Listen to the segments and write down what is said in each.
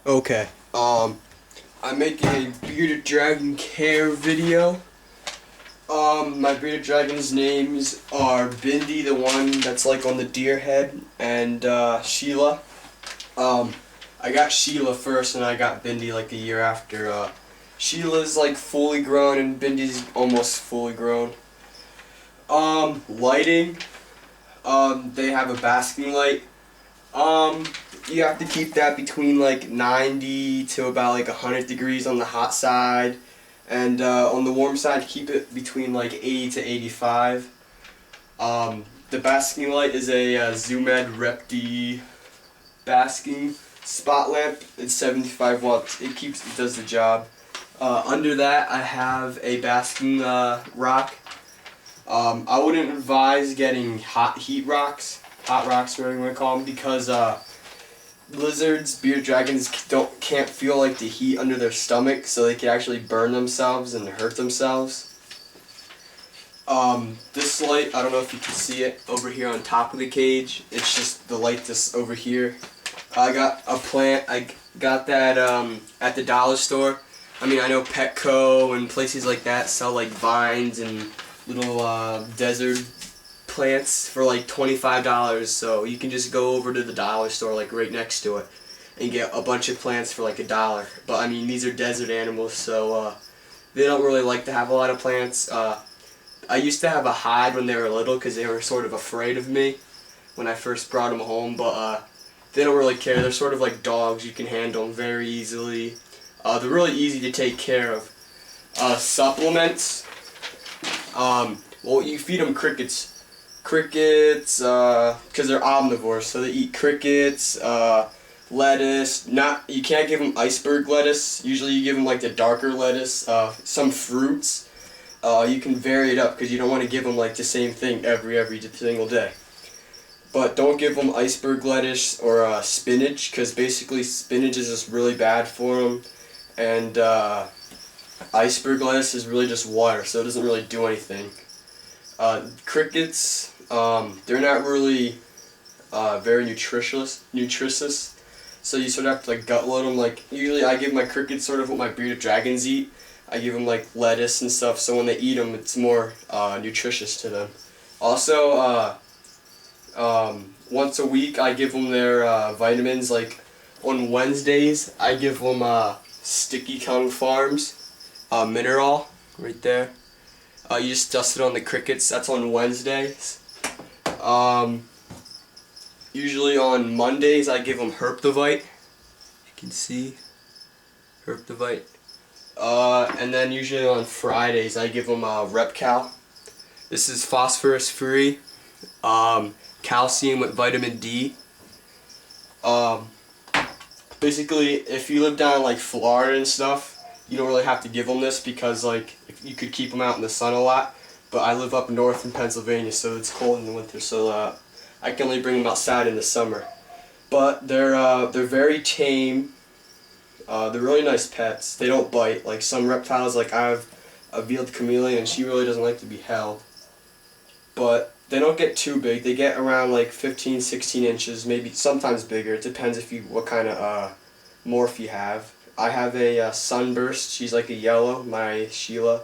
Okay, I'm making a bearded dragon care video. My bearded dragon's names are Bindi, the one that's like on the deer head, and Sheila. I got Sheila first, and I got Bindi like a year after. Sheila's like fully grown, and Bindi's almost fully grown. Lighting. They have a basking light. You have to keep that between like 90 to about like 100 degrees on the hot side, and on the warm side keep it between like 80 to 85. The basking light is a Zoomed Rep-D basking spot lamp. It's 75 watts. It does the job. Under that I have a basking rock. I wouldn't advise getting hot rocks, whatever you want to call them, because lizards, bearded dragons can't feel like the heat under their stomach, so they can actually burn themselves and hurt themselves. This light, I don't know if you can see it over here on top of the cage. It's just the light that's over here. I got a plant. I got that at the dollar store. I mean, I know Petco and places like that sell like vines and little desert plants for like $25, so you can just go over to the dollar store like right next to it and get a bunch of plants for like $1. But I mean, these are desert animals, so they don't really like to have a lot of plants. I used to have a hide when they were little because they were sort of afraid of me when I first brought them home, but they don't really care. They're sort of like dogs. You can handle them very easily. They're really easy to take care of. Supplements. Well, you feed them crickets. Crickets, because they're omnivores, so they eat crickets, lettuce. You can't give them iceberg lettuce. Usually you give them like the darker lettuce. Some fruits. You can vary it up because you don't want to give them like the same thing every single day. But don't give them iceberg lettuce or spinach, because basically spinach is just really bad for them, and iceberg lettuce is really just water, so it doesn't really do anything. Crickets, they're not really very nutritious, so you sort of have to like gut load them. Like usually I give my crickets sort of what my bearded dragons eat. I give them like lettuce and stuff, so when they eat them it's more nutritious to them. Also, once a week I give them their vitamins. Like on Wednesdays I give them Sticky Tongue Farms mineral right there. You just dust it on the crickets. That's on Wednesdays. Usually on Mondays I give them Herptovite. You can see Herptovite. And then usually on Fridays I give them Repcal. This is phosphorus free, calcium with vitamin D. Basically, if you live down in like Florida and stuff, you don't really have to give them this because like you could keep them out in the sun a lot. But I live up north in Pennsylvania, so it's cold in the winter, so I can only bring them outside in the summer. But they're very tame. They're really nice pets. They don't bite like some reptiles. Like I have a veiled chameleon, and she really doesn't like to be held. But they don't get too big. They get around like 15, 16 inches, maybe sometimes bigger. It depends what kind of morph you have. I have a sunburst. She's like a yellow, my Sheila,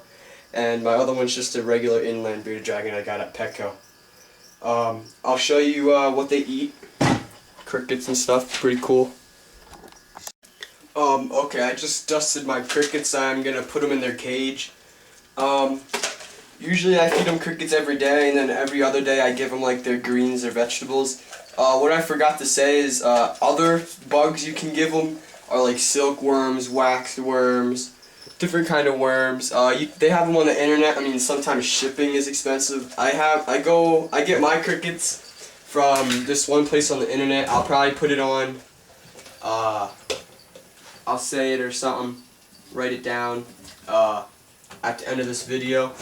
and my other one's just a regular inland bearded dragon I got at Petco. I'll show you what they eat. Crickets and stuff. Pretty cool. Okay, I just dusted my crickets. I'm gonna put them in their cage. Usually I feed them crickets every day, and then every other day I give them like their greens or vegetables. What I forgot to say is other bugs you can give them are like silkworms, waxed worms, different kind of worms. They have them on the internet. I mean, sometimes shipping is expensive. I get my crickets from this one place on the internet. I'll probably put it on. I'll say it or something. Write it down at the end of this video.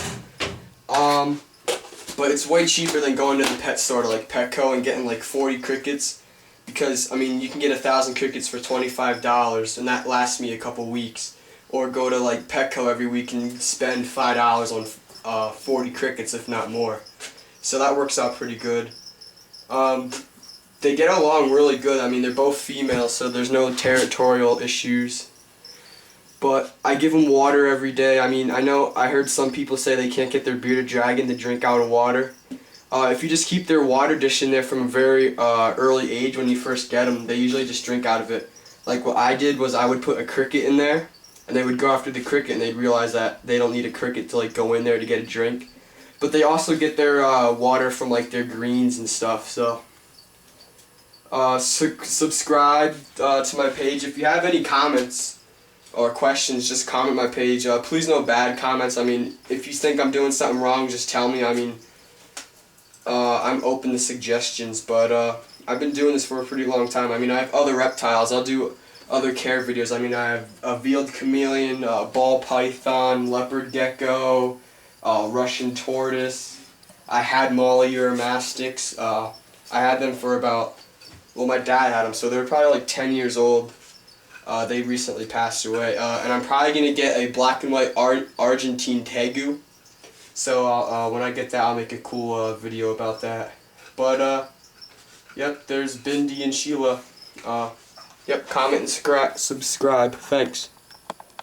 But it's way cheaper than going to the pet store to like Petco and getting like 40 crickets, because I mean you can get 1,000 crickets for $25, and that lasts me a couple weeks. Or go to like Petco every week and spend $5 on 40 crickets, if not more. So that works out pretty good. they get along really good. I mean, they're both females, so there's no territorial issues. But I give them water every day. I mean, I heard some people say they can't get their bearded dragon to drink out of water. If you just keep their water dish in there from a very early age when you first get them, they usually just drink out of it. Like what I did was I would put a cricket in there, and they would go after the cricket, and they'd realize that they don't need a cricket to like go in there to get a drink. But they also get their water from like their greens and stuff. So subscribe to my page. If you have any comments or questions, just comment my page. Please no bad comments. I mean, if you think I'm doing something wrong, just tell me. I mean, I'm open to suggestions, but I've been doing this for a pretty long time. I mean, I have other reptiles. I'll do other care videos. I mean, I have a veiled chameleon, ball python, leopard gecko, Russian tortoise. I had Molly uromastics. I had them for about, well, my dad had them, so they were probably like 10 years old. They recently passed away. And I'm probably going to get a black and white Argentine tegu. So when I get that, I'll make a cool video about that. But, yep, there's Bindi and Sheila. Yep, comment and subscribe. Thanks.